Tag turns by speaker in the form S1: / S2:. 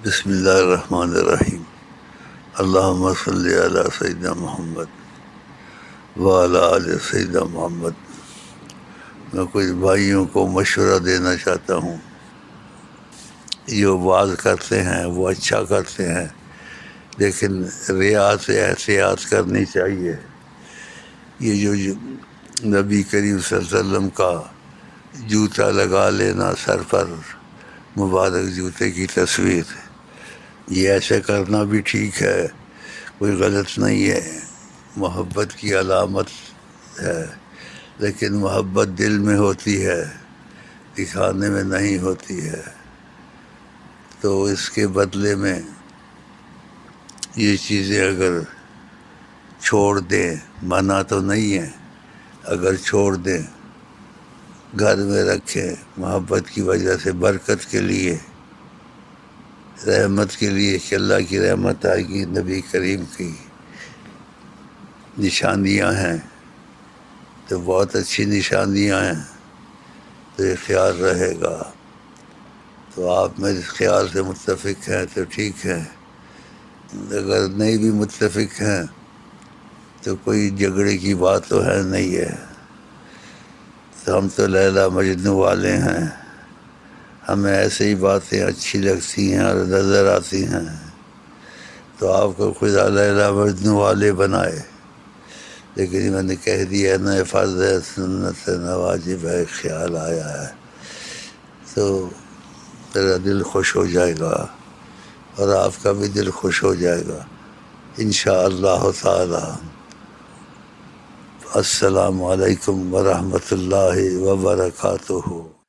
S1: بسم اللہ الرحمن الرحیم۔ اللہم صلی علی سیدنا محمد وعلی آل سیدنا محمد۔ میں کچھ بھائیوں کو مشورہ دینا چاہتا ہوں۔ جو وعظ کرتے ہیں وہ اچھا کرتے ہیں، لیکن رعایت سے احتیاط کرنی چاہیے۔ یہ جو نبی کریم صلی اللہ علیہ وسلم کا جوتا لگا لینا سر پر، مبارک جوتے کی تصویر، یہ ایسے کرنا بھی ٹھیک ہے، کوئی غلط نہیں ہے، محبت کی علامت ہے، لیکن محبت دل میں ہوتی ہے، دکھانے میں نہیں ہوتی ہے۔ تو اس کے بدلے میں یہ چیزیں اگر چھوڑ دیں، منع تو نہیں ہے، اگر چھوڑ دیں، گھر میں رکھیں، محبت کی وجہ سے، برکت کے لیے، رحمت کے لیے کہ اللہ کی رحمت آئے گی، نبی کریم کی نشانیاں ہیں، تو بہت اچھی نشانیاں ہیں، تو یہ خیال رہے گا۔ تو آپ میرے خیال سے متفق ہیں تو ٹھیک ہے، اگر نہیں بھی متفق ہیں تو کوئی جھگڑے کی بات تو ہے نہیں ہے۔ تو ہم تو لیلا مجنوں والے ہیں، ہمیں ایسے ہی باتیں اچھی لگتی ہیں اور نظر آتی ہیں، تو آپ کو خدا لیلا مجنوں والے بنائے۔ لیکن میں نے کہہ دیا نہ فرض ہے، سنت ہے، نہ واجب ہے، خیال آیا ہے، تو میرا دل خوش ہو جائے گا اور آپ کا بھی دل خوش ہو جائے گا انشاءاللہ تعالی۔ السلام علیکم ورحمۃ اللہ وبرکاتہ۔